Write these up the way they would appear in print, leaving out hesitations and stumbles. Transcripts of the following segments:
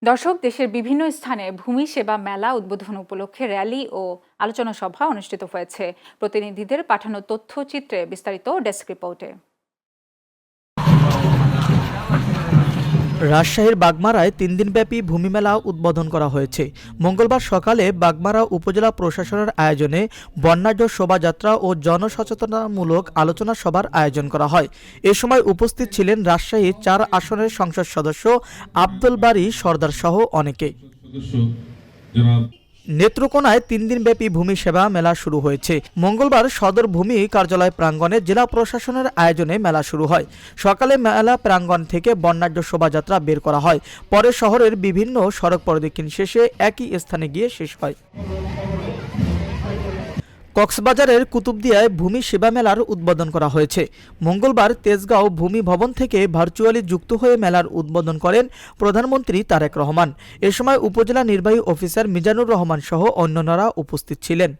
দর্শক, দেশের বিভিন্ন স্থানে ভূমি সেবা মেলা উদ্বোধন উপলক্ষে র্যালি ও আলোচনা সভা অনুষ্ঠিত হয়েছে। প্রতিনিধিদের পাঠানো তথ্যচিত্রে বিস্তারিত ডেস্ক রিপোর্টে। রাজশাহীর বাগমারায় ৩ দিনব্যাপী ভূমি মেলা উদ্বোধন করা হয়েছে। মঙ্গলবার সকালে বাগমারা উপজেলা প্রশাসনের আয়োজনে বর্ণাঢ্য শোভাযাত্রা ও জনসচেতনতামূলক আলোচনা সভার আয়োজন করা হয়। এ সময় উপস্থিত ছিলেন রাজশাহী ৪ আসনের সংসদ সদস্য আব্দুল বারী সরদার সহ অনেকে। নেত্রকোনায় ৩ দিনব্যাপী ভূমি সেবা মেলা শুরু হয়েছে। মঙ্গলবার সদর ভূমি কার্যালয় প্রাঙ্গণে জেলা প্রশাসনের আয়োজনে মেলা শুরু হয়। সকালে মেলা প্রাঙ্গণ থেকে বর্ণাঢ্য শোভাযাত্রা বের করা হয়। পরে শহরের বিভিন্ন সড়ক প্রদক্ষিণ শেষে একই স্থানে গিয়ে শেষ হয়। কক্সবাজারের কুতুবদিয়ায় ভূমি সেবা মেলার উদ্বোধন করা হয়েছে। মঙ্গলবার তেজগাঁও ভূমি ভবন থেকে ভার্চুয়ালি যুক্ত হয়ে মেলার উদ্বোধন করেন প্রধানমন্ত্রী তারেক রহমান। এ সময় উপজেলা নির্বাহী অফিসার মিজানুর রহমান সহ অন্যান্যরা উপস্থিত ছিলেন।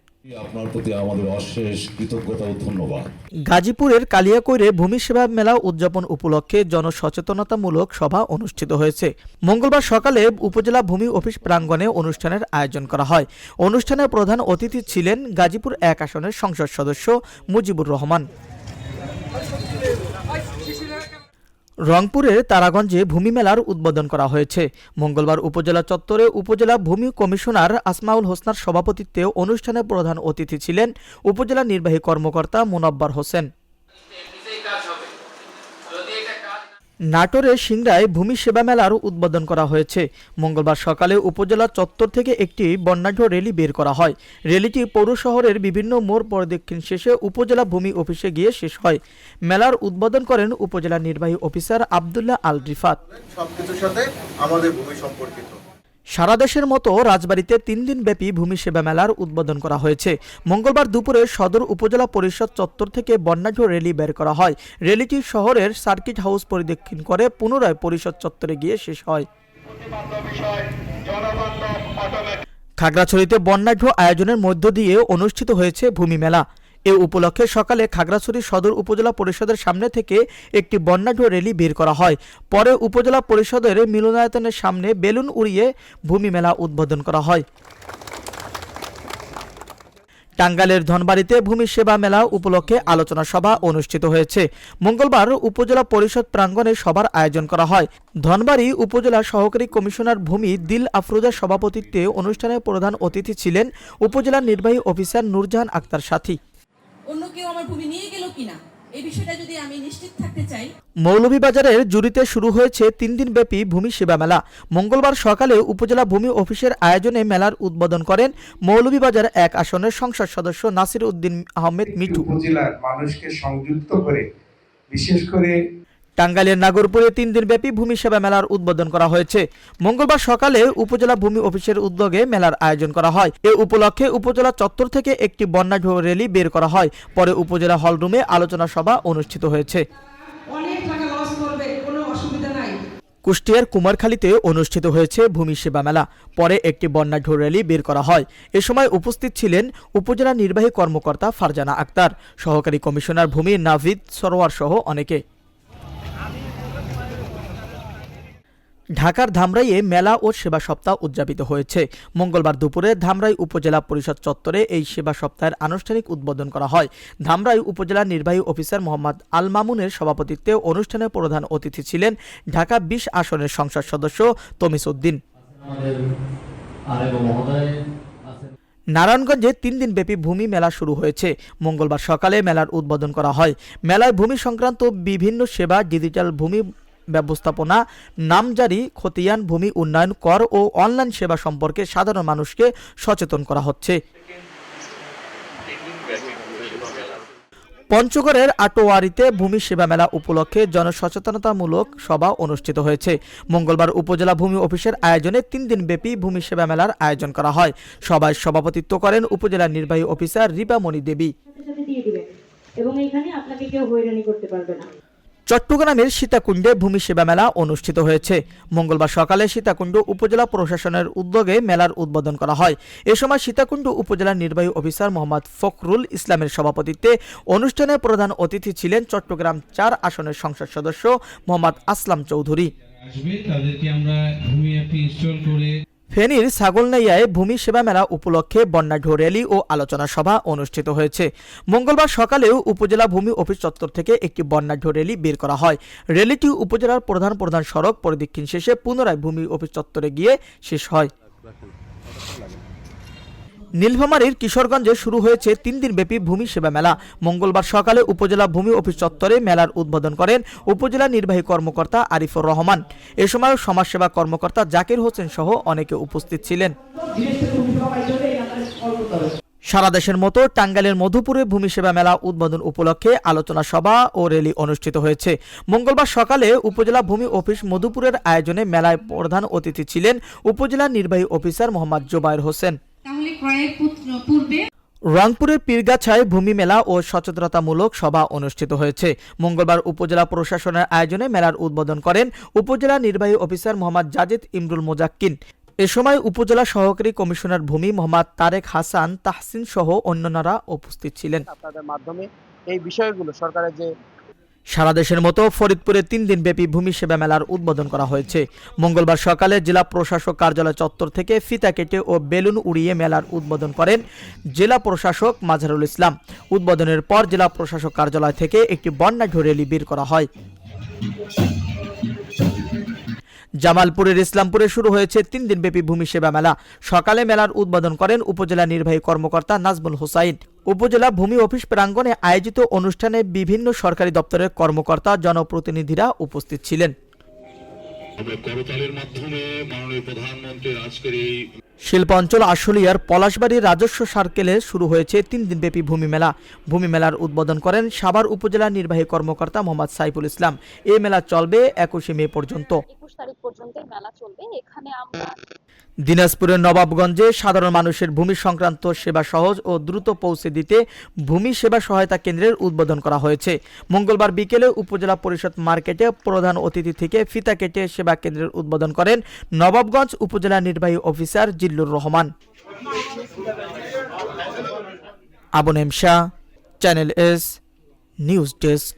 আপনার প্রতি আমাদের অশেষ কৃতজ্ঞতা ও ধন্যবাদ। গাজীপুরের কালিয়াকৈরে ভূমি সেবা মেলা উদযাপন উপলক্ষে জনসচেতনতামূলক সভা অনুষ্ঠিত হয়েছে। মঙ্গলবার সকালে উপজেলা ভূমি অফিস প্রাঙ্গণে অনুষ্ঠানের আয়োজন করা হয়। অনুষ্ঠানে প্রধান অতিথি ছিলেন গাজীপুর ১ আসনের সংসদ সদস্য মুজিবুর রহমান। রংপুরের তারাগঞ্জে ভূমি মেলার উদ্বোধন করা হয়েছে। মঙ্গলবার উপজেলা চত্বরে উপজেলা ভূমি কমিশনার আসমাউল হোসনার সভাপতিত্বে অনুষ্ঠানে প্রধান অতিথি ছিলেন উপজেলা নির্বাহী কর্মকর্তা মোনাব্বার হোসেন। নাটোরের সিংড়ায় ভূমি সেবা মেলার উদ্বোধন করা হয়েছে। মঙ্গলবার সকালে উপজেলা চত্বর থেকে একটি বর্ণাঢ্য র্যালি বের করা হয়। র্যালিটি পৌর শহরের বিভিন্ন মোড় প্রদক্ষিণ শেষে উপজেলা ভূমি অফিসে গিয়ে শেষ হয়। মেলার উদ্বোধন করেন উপজেলা নির্বাহী অফিসার আব্দুল্লাহ আল রিফাত। সবকিছুর সাথে আমাদের ভূমি সম্পর্কিত। সারা দেশের মতো রাজবাড়ীতে ৩ দিনব্যাপী ভূমি সেবা মেলার উদ্বোধন করা হয়েছে। মঙ্গলবার দুপুরে সদর উপজেলা পরিষদ চত্বর থেকে বর্ণাঢ্য র্যালি বের করা হয়। র্যালিটি শহরের সার্কিট হাউস প্রদক্ষিণ করে পুনরায় পরিষদ চত্বরে গিয়ে শেষ হয়। খাগড়াছড়িতে বর্ণাঢ্য আয়োজনের মধ্য দিয়ে অনুষ্ঠিত হয়েছে ভূমি মেলা। এ উপলক্ষে সকালে খাগড়াছড়ি সদর উপজেলা পরিষদের সামনে থেকে একটি বর্ণাঢ্য র্যালি বের করা হয়। পরে উপজেলা পরিষদের মিলনায়তনের সামনে বেলুন উড়িয়ে ভূমি মেলা উদ্বোধন করা হয়। টাঙ্গাইলের ধনবাড়িতে ভূমি সেবা মেলা উপলক্ষে আলোচনা সভা অনুষ্ঠিত হয়েছে। মঙ্গলবার উপজেলা পরিষদ প্রাঙ্গণে সভার আয়োজন করা হয়। ধনবাড়ি উপজেলা সহকারী কমিশনার ভূমি দিল আফরোজার সভাপতিত্বে অনুষ্ঠানে প্রধান অতিথি ছিলেন উপজেলা নির্বাহী অফিসার নূরজাহান আক্তার সাথী। অন্য কেউ আমার ভূমি নিয়ে গেল কিনা এই বিষয়টা যদি আমি নিশ্চিত থাকতে চাই। মৌলভীবাজারের জুরিতে শুরু হয়েছে ৩ দিনব্যাপী ভূমি সেবা মেলা। মঙ্গলবার সকালে উপজেলা ভূমি অফিসের আয়োজনে মেলার উদ্বোধন করেন মৌলভীবাজার ১ আসনের সংসদ সদস্য নাসির উদ্দিন আহমেদ মিঠু। উপজেলার মানুষকে সংযুক্ত করে বিশেষ করে টাঙ্গাইলের নাগরপুরে ৩ দিনব্যাপী ভূমি সেবা মেলার উদ্বোধন করা হয়েছে। মঙ্গলবার সকালে উপজেলা ভূমি অফিসের উদ্যোগে মেলার আয়োজন করা হয়। এ উপলক্ষে উপজেলা চত্বর থেকে একটি বর্ণাঢ্য র্যালি বের করা হয়। পরে উপজেলা হলরুমে আলোচনা সভা অনুষ্ঠিত হয়েছে। কুষ্টিয়ার কুমারখালীতে অনুষ্ঠিত হয়েছে ভূমি সেবা মেলা। পরে একটি বর্ণাঢ্য র্যালি বের করা হয়। এ সময় উপস্থিত ছিলেন উপজেলা নির্বাহী কর্মকর্তা ফারজানা আক্তার, সহকারী কমিশনার ভূমি নাভিদ সরোয়ার সহ অনেকে। ঢাকার ধামরাইয়ে মেলা ও সেবা সপ্তাহ উদযাপিত হয়েছে। মঙ্গলবার দুপুরে ধামরাই উপজেলা পরিষদ চত্বরে এই সেবা সপ্তাহের আনুষ্ঠানিক উদ্বোধন করা হয়। ধামরাই উপজেলা নির্বাহী অফিসার মোহাম্মদ আল মামুনের সভাপতিত্বে অনুষ্ঠানে প্রধান অতিথি ছিলেন ঢাকা ২০ আসনের সংসদ সদস্য তমিস উদ্দিন। নারায়ণগঞ্জে ৩ দিনব্যাপী ভূমি মেলা শুরু হয়েছে। মঙ্গলবার সকালে মেলার উদ্বোধন করা হয়। মেলায় ভূমি সংক্রান্ত বিভিন্ন সেবা, ডিজিটাল ভূমি ব্যবস্থাপনা, নামজারি, খতিয়ান, ভূমি উন্নয়ন, কর ও অনলাইন সেবা সম্পর্কে সাধারণ মানুষকে সচেতন করা হচ্ছে। পঞ্চগড়ের আটোয়ারীতে ভূমি সেবা মেলা উপলক্ষে জনসচেতনতামূলক সভা অনুষ্ঠিত হয়েছে। মঙ্গলবার উপজেলা ভূমি অফিসের আয়োজনে ৩ দিনব্যাপী ভূমি সেবা মেলার আয়োজন করা হয়। সভায় সভাপতিত্ব করেন উপজেলা নির্বাহী অফিসার রিপামণি দেবী। চট্টগ্রামের সীতাকুণ্ডে ভূমি সেবা মেলা অনুষ্ঠিত হয়েছে। মঙ্গলবার সকালে সীতাকুণ্ড উপজেলা প্রশাসনের উদ্যোগে মেলার উদ্বোধন করা হয়। এ সময় সীতাকুণ্ড উপজেলা নির্বাহী অফিসার মোহাম্মদ ফখরুল ইসলামের সভাপতিত্বে অনুষ্ঠানে প্রধান অতিথি ছিলেন চট্টগ্রাম ৪ আসনের সংসদ সদস্য মোহাম্মদ আসলাম চৌধুরী। আসবে তাদেরকে আমরা ভূমি অ্যাপটি ইনস্টল করে ফেনীর ছাগলনাইয়ায় ভূমি সেবা মেলা উপলক্ষে বর্ণাঢ্য র্যালি ও আলোচনা সভা অনুষ্ঠিত হয়েছে। মঙ্গলবার সকালেও উপজেলা ভূমি অফিস চত্বর থেকে একটি বর্ণাঢ্য র্যালি বের করা হয়। র্যালিটি উপজেলার প্রধান সড়ক পরিদক্ষিণ শেষে পুনরায় ভূমি অফিস চত্বরে গিয়ে শেষ হয়। নীলফামারীর কিশোরগঞ্জে শুরু হয়েছে 3 দিনব্যাপী ভূমি সেবা মেলা। মঙ্গলবার সকালে উপজেলা ভূমি অফিস চত্বরে মেলার উদ্বোধন করেন উপজেলা নির্বাহী কর্মকর্তা আরিফুর রহমান। এ সময় সমাজসেবা কর্মকর্তা জাকির হোসেন সহ অনেকে উপস্থিত ছিলেন। সারা দেশের মতো টাঙ্গাইলের মধুপুরে ভূমি সেবা মেলা উদ্বোধন উপলক্ষে আলোচনা সভা ও র্যালি অনুষ্ঠিত হয়েছে। মঙ্গলবার সকালে উপজেলা ভূমি অফিস মধুপুরের আয়োজনে মেলায় প্রধান অতিথি ছিলেন উপজেলা নির্বাহী অফিসার মোহাম্মদ জুবায়ের হোসেন। রংপুরের পীরগাছায় ভূমি মেলা ও সচেতনতামূলক সভা অনুষ্ঠিত হয়েছে। মঙ্গলবার উপজেলা প্রশাসনের আয়োজনে মেলার উদ্বোধন করেন উপজেলা নির্বাহী অফিসার মোহাম্মদ জাজিদ ইমরুল মোজাক্কিন। এ সময় উপজেলা সহকারী কমিশনার ভূমি মোহাম্মদ তারেক হাসান তাহসিন সহ অন্যান্যরা উপস্থিত ছিলেন। আপনাদের মাধ্যমে এই বিষয়গুলো সরকারের যে সারা দেশের মতো ফরিদপুরে 3 দিনব্যাপী ভূমি সেবা মেলার উদ্বোধন করা হয়েছে। মঙ্গলবার সকালে জেলা প্রশাসক কার্যালয় চত্বর থেকে ফিতা কেটে ও বেলুন উড়িয়ে মেলার উদ্বোধন করেন জেলা প্রশাসক মাজহারুল ইসলাম। উদ্বোধনের পর জেলা প্রশাসক কার্যালয় থেকে একটি বর্ণাঢ্য র্যালি বের করা হয়। জামালপুরের ইসলামপুরে শুরু হয়েছে 3 দিনব্যাপী ভূমি সেবা মেলা। সকালে মেলার উদ্বোধন করেন উপজেলা নির্বাহী কর্মকর্তা নাজমুল হোসাইন। উপজেলা ভূমি অফিস প্রাঙ্গণে আয়োজিত অনুষ্ঠানে বিভিন্ন সরকারি দপ্তরের কর্মকর্তা জনপ্রতিনিধিরা উপস্থিত ছিলেন। শিল্প অঞ্চল আশুলিয়ার পলাশবাড়ির রাজস্ব সার্কেলে শুরু হয়েছে 3 দিনব্যাপী ভূমি মেলা। ভূমি মেলার উদ্বোধন করেন সাভার উপজেলা নির্বাহী কর্মকর্তা মোহাম্মদ সাইফুল ইসলাম। এই মেলা চলবে 21 মে পর্যন্ত। 21 তারিখ পর্যন্ত মেলা চলবে। এখানে আমরা দিনাজপুরের নবাবগঞ্জে সাধারণ মানুষের ভূমি সংক্রান্ত সেবা সহজ ও দ্রুত পৌঁছে দিতে ভূমি সেবা সহায়তা কেন্দ্রের উদ্বোধন করা হয়েছে। মঙ্গলবার বিকেলে উপজেলা পরিষদ মার্কেটে প্রধান অতিথি থেকে ফিতা কেটে সেবা কেন্দ্রের উদ্বোধন করেন নবাবগঞ্জ উপজেলা নির্বাহী officer Jillur Rahman. Abu Nemsha, channel S, news desk.